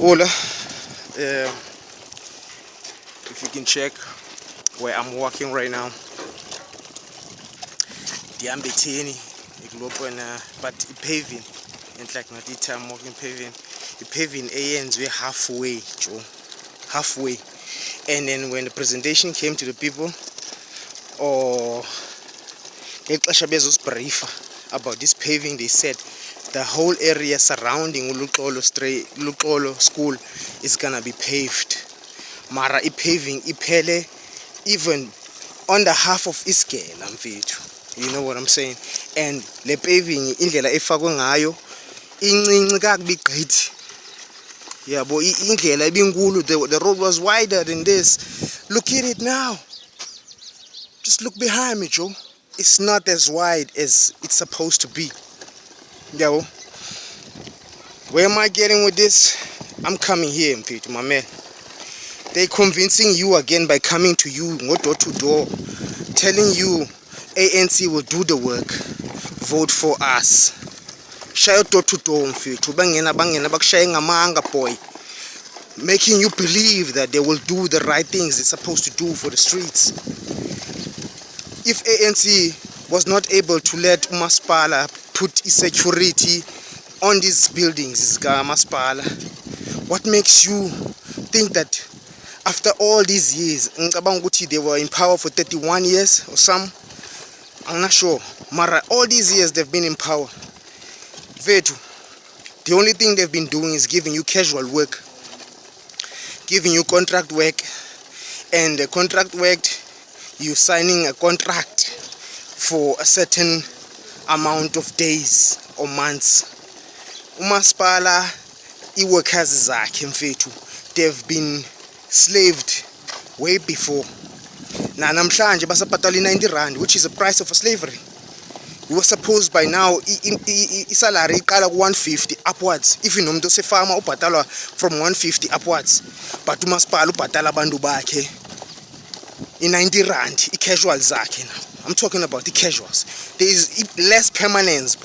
Ola, if you can check where I'm walking right now, Diambetini, but paving, and like not it, I'm walking paving. The paving ends we're halfway, Joe, halfway. And then when the presentation came to the people, or brief about this paving, they said the whole area surrounding Lukolo school is gonna be paved. Mara paving ipele even on the half of iskela mfethu. You know what I'm saying? And le paving indlela efakwe ngayo incinci kakubi gqithi. Yabo indlela ebinkulu, the road was wider than this. Look at it now. Just look behind me, Joe. It's not as wide as it's supposed to be. Yo, where am I getting with this? I'm coming here, mfethu, my man. They're convincing you again by coming to you, door to door, telling you ANC will do the work. Vote for us. Shaya door to door, mfethu. Bangena bakushaya ngamanga, boy. Making you believe that they will do the right things they're supposed to do for the streets. If ANC was not able to let Umaspala put security on these buildings, what makes you think that after all these years, they were in power for 31 years or some? I'm not sure. Mara, all these years they've been in power. Vetu, the only thing they've been doing is giving you casual work, giving you contract work, and the contract work, you signing a contract for a certain amount of days or months. Umaspala, i-workers zakhe mfethu, they've been slaved way before. Na namhlanje basabhatala 90 rand, which is the price of a slavery. We were supposed by now salary iqala ku 150 upwards. If unomuntu osefama ubhatalwa from 150 upwards, but umaspala ubhatala abantu bakhe i-90 rand, i-casuals zakhe now. I'm talking about the casuals. There is less permanence,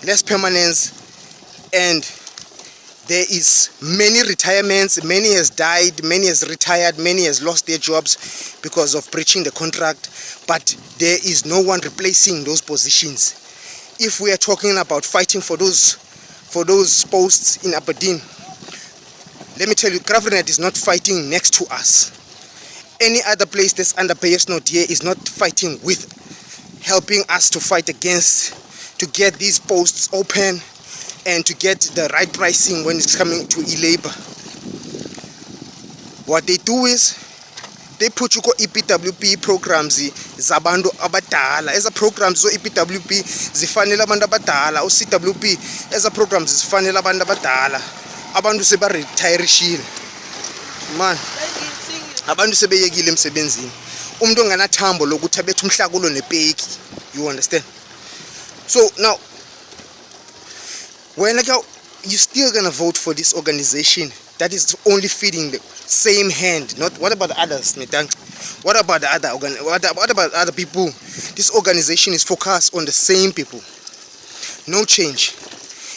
less permanence, and there is many retirements. Many has died, many has retired, many has lost their jobs because of breaching the contract. But there is no one replacing those positions. If we are talking about fighting for those posts in Aberdeen, let me tell you, Gravenet is not fighting next to us. Any other place that's under PS Not here is not fighting with, helping us to fight against, to get these posts open and to get the right pricing when it's coming to e-labor. What they do is, they put you EPWP programs zabantu abadala. As a programs so EPWP zifanele abantu abadala, o CWP as a programs zifanele abantu abadala. Abantu seba retireshile. Man. Abantu sebeyekile emsebenzini. Umuntu onganathambo lokuthi abethe umhlakulo nepeki. You understand? So now, when you're still gonna vote for this organization that is only feeding the same hand. Not what about the others, Netank? What about the other what about other people? This organization is focused on the same people. No change.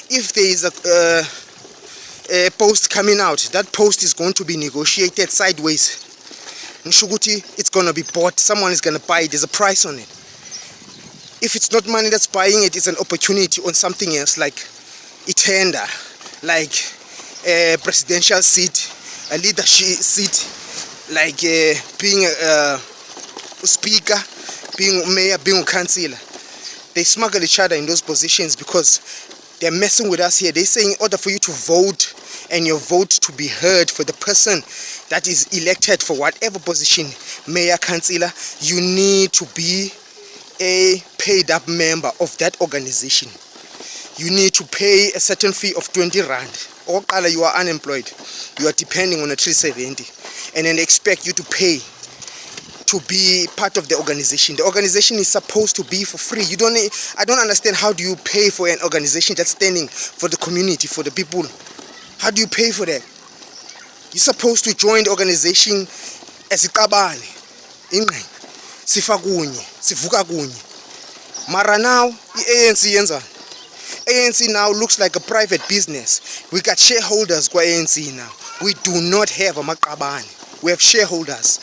If there is a post coming out, that post is going to be negotiated sideways. Nshuguti, it's gonna be bought. Someone is gonna buy it. There's a price on it. If it's not money that's buying it, it's an opportunity on something else, like a tender, like a presidential seat, a leadership seat, like being a speaker, being a mayor, being a councillor. They smuggle each other in those positions because they're messing with us here. They're saying in order for you to vote and your vote to be heard for the person that is elected for whatever position, mayor, councillor, you need to be a paid up member of that organization. You need to pay a certain fee of 20 rand. Or you are unemployed. You are depending on a 370. And then they expect you to pay to be part of the organization. The organization is supposed to be for free. I don't understand, how do you pay for an organization that's standing for the community, for the people? How do you pay for that? You're supposed to join the organization as iqabane, ingqe, sifa kunye, sivuka kunye. Mara now, i-ANC yenza. ANC now looks like a private business. We got shareholders kwa ANC now. We do not have a maqabane. We have shareholders.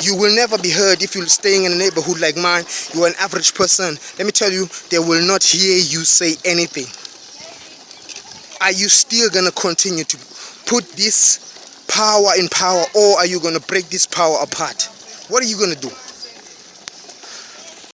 You will never be heard if you're staying in a neighborhood like mine. You're an average person. Let me tell you, they will not hear you say anything. Are you still gonna continue to put this power in power, or are you gonna break this power apart? What are you gonna do?